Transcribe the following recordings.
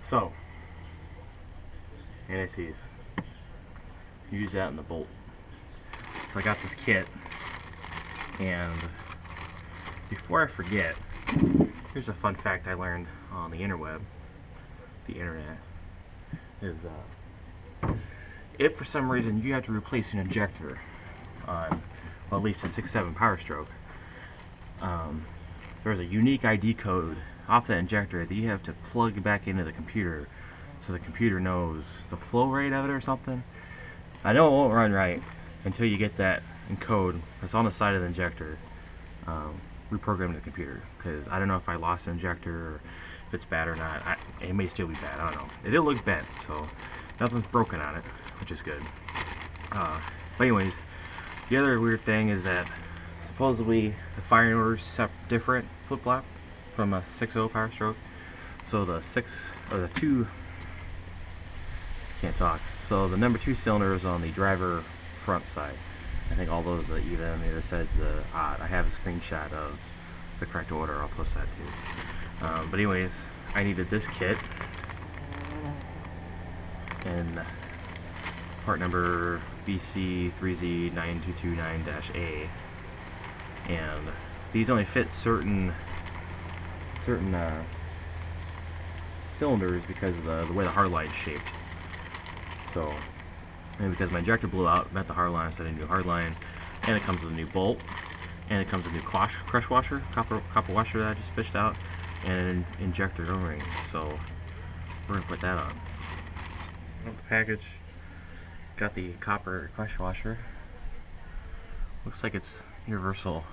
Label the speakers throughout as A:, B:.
A: So, anti-seize. Use that in the bolt. So I got this kit, and before I forget, here's a fun fact I learned on the internet, is if for some reason you have to replace an injector on, well, at least a 6.7 Powerstroke, there's a unique ID code off that injector that you have to plug back into the computer so the computer knows the flow rate of it or something. I know it won't run right until you get that in code that's on the side of the injector reprogrammed to the computer, because I don't know if I lost the injector or if it's bad or not. It may still be bad, I don't know. It did look bent, so nothing's broken on it, which is good. But anyways, the other weird thing is that supposedly the firing order's different flip-flop from a 6.0 Powerstroke. So the So the number 2 cylinder is on the driver front side. I think all those are even on the other side's the odd. I have a screenshot of the correct order. I'll post that too. But anyways, I needed this kit and part number BC3Z9229-A, and these only fit certain cylinders because of the way the hardline is shaped. So, and because my injector blew out, met the hardline, so I need a new hardline, and it comes with a new bolt, and it comes with a new crush washer, copper washer that I just fished out, and an injector O-ring. So we're gonna put that on. The package got the copper crush washer. Looks like it's universal.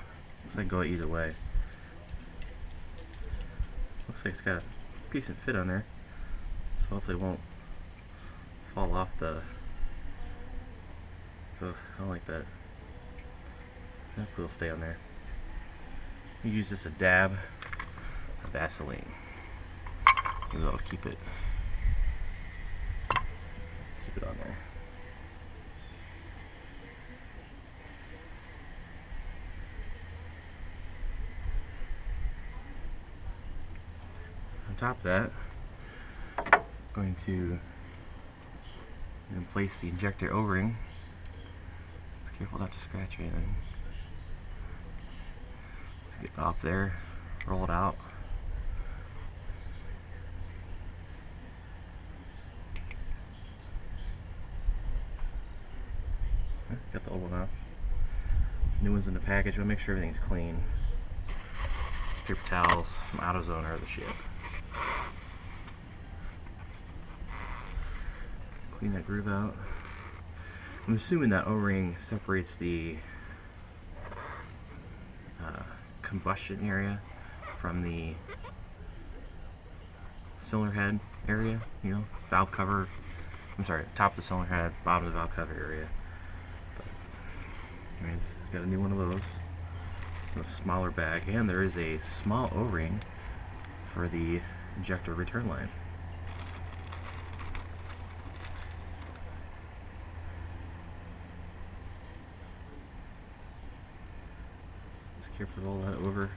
A: Looks like it can go either way. Looks like it's got a decent fit on there, so hopefully it won't fall off the. Oh, I don't like that. Hopefully it'll stay on there. You use just a dab of Vaseline. Maybe that'll keep it on there. On top of that, I'm going to place the injector O-ring. Just careful not to scratch anything. Just get it off there, roll it out. Got the old one off. New one's in the package. We'll make sure everything's clean. Paper towels, some AutoZone or the shit. Clean that groove out. I'm assuming that O-ring separates the combustion area from the cylinder head area, you know, valve cover. I'm sorry, top of the cylinder head, bottom of the valve cover area. But anyways, got a new one of those. A smaller bag, and there is a small O-ring for the injector return line. Just careful to roll that over.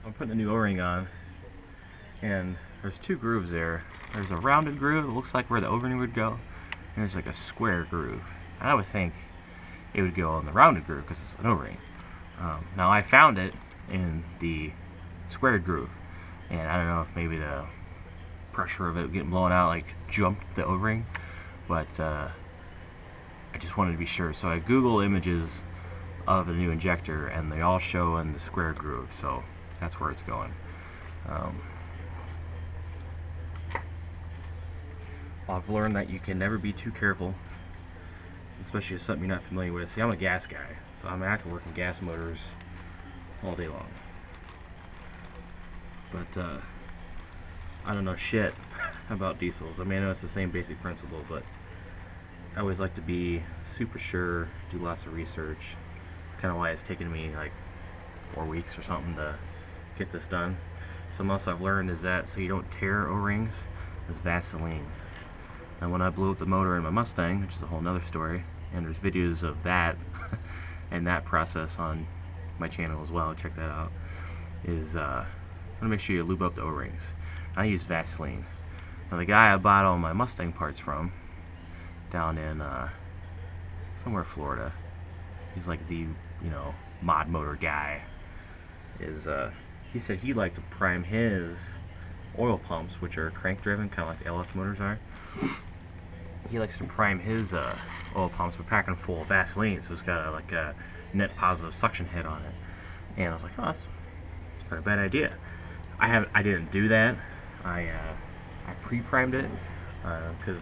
A: I'm putting a new O-ring on, and there's two grooves there. There's a rounded groove that looks like where the O-ring would go, and there's like a square groove. And I would think it would go on the rounded groove because it's an O-ring. Now I found it in the squared groove, and I don't know if maybe the pressure of it getting blown out like jumped the O-ring, but I just wanted to be sure. So I Googled images of the new injector, and they all show in the square groove, so that's where it's going. I've learned that you can never be too careful, especially if something you're not familiar with. See, I'm a gas guy, so I'm active working gas motors all day long. But I don't know shit about diesels. I mean, I know it's the same basic principle, but I always like to be super sure, do lots of research. That's kind of why it's taken me like 4 weeks or something to get this done. something else I've learned is that so you don't tear O-rings is Vaseline. And when I blew up the motor in my Mustang, which is a whole nother story, and there's videos of that and that process on my channel as well, check that out, is you want to make sure you lube up the O-rings. I use Vaseline. Now the guy I bought all my Mustang parts from down in somewhere in Florida, he's like the, you know, mod motor guy, is he said he liked to prime his oil pumps, which are crank driven, kind of like the LS motors are. He likes to prime his oil pumps with packing full of Vaseline, so it's got like a net positive suction head on it. And I was like, oh, that's not a bad idea. I didn't do that. I pre-primed it because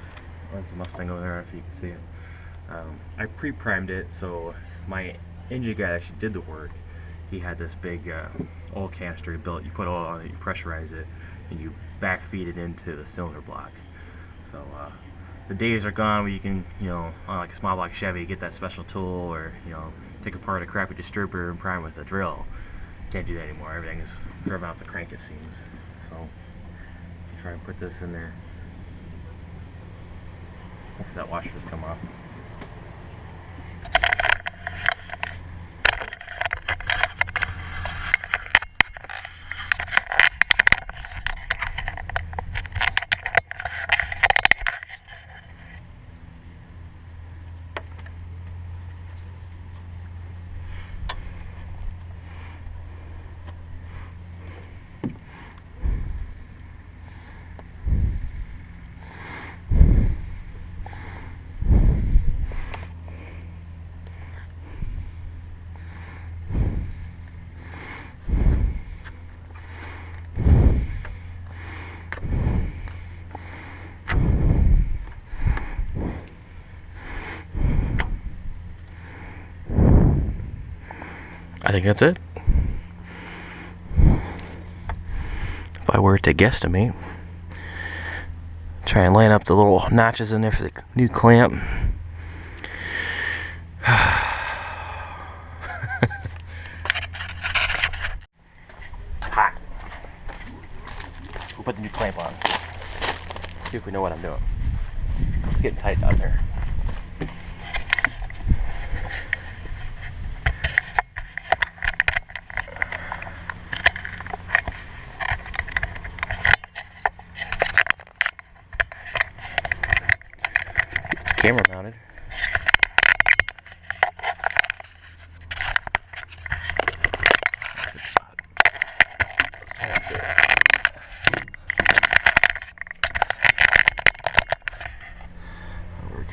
A: there's a Mustang over there, if you can see it. I pre-primed it, so my engine guy actually did the work. He had this big oil canister he built. You put oil on it, you pressurize it, and you backfeed it into the cylinder block. So the days are gone where you can, you know, on like a small block Chevy, get that special tool, or, you know, take apart a crappy distributor and prime with a drill. Can't do that anymore. Everything is driven off the crank, it seems. So try and put this in there. Hopefully that washer has come off. I think that's it. If I were to guesstimate, try and line up the little notches in there for the new clamp. Hot. We'll put the new clamp on. See if we know what I'm doing. It's getting tight down there. Camera mounted. Good spot. Let's try up there. That'll work.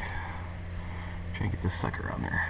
A: Try and get this sucker on there.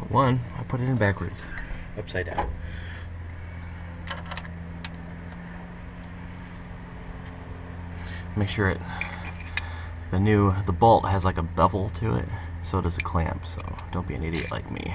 A: One, I put it in backwards, upside down. Make sure the bolt has like a bevel to it, so does the clamp, so don't be an idiot like me.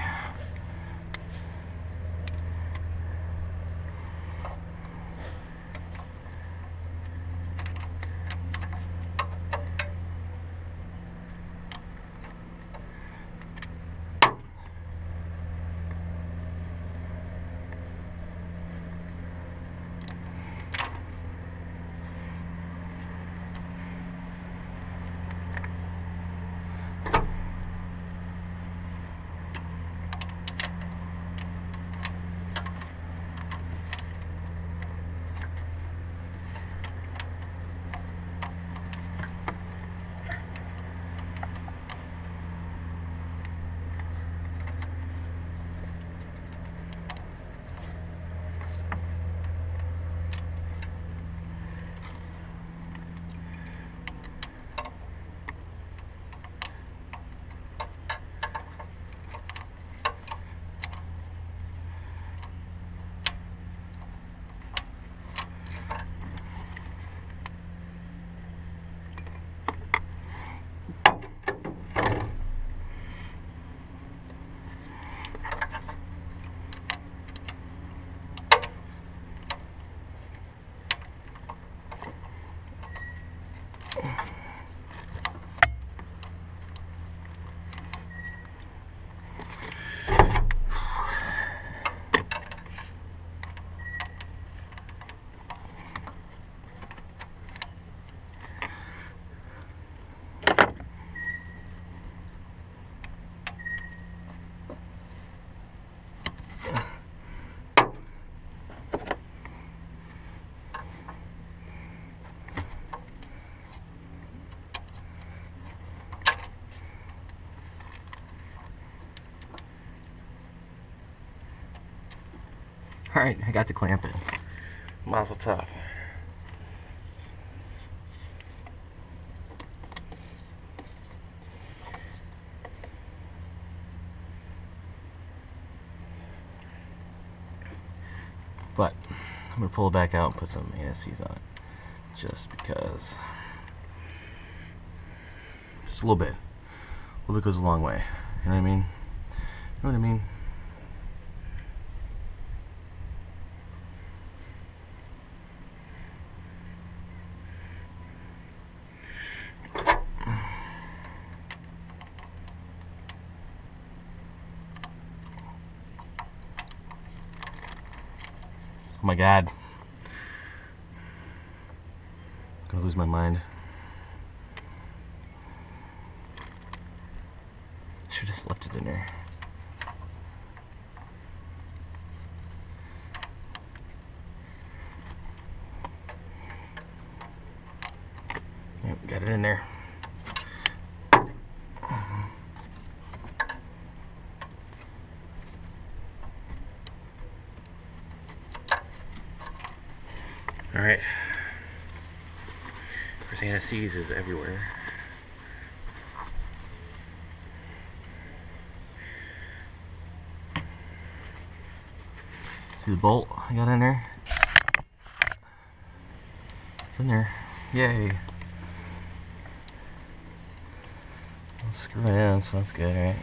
A: Alright, I got the clamp in. Mazel tov. But I'm going to pull it back out and put some anti-seize on it. Just because. Just a little bit. A little bit goes a long way. You know what I mean? You know what I mean? Oh my god. I'm gonna lose my mind. Should have just left it in there. Yep, got it in there. Alright. There's anti-seize is everywhere. See the bolt I got in there? It's in there. Yay. I'll screw it in, so that's good, right?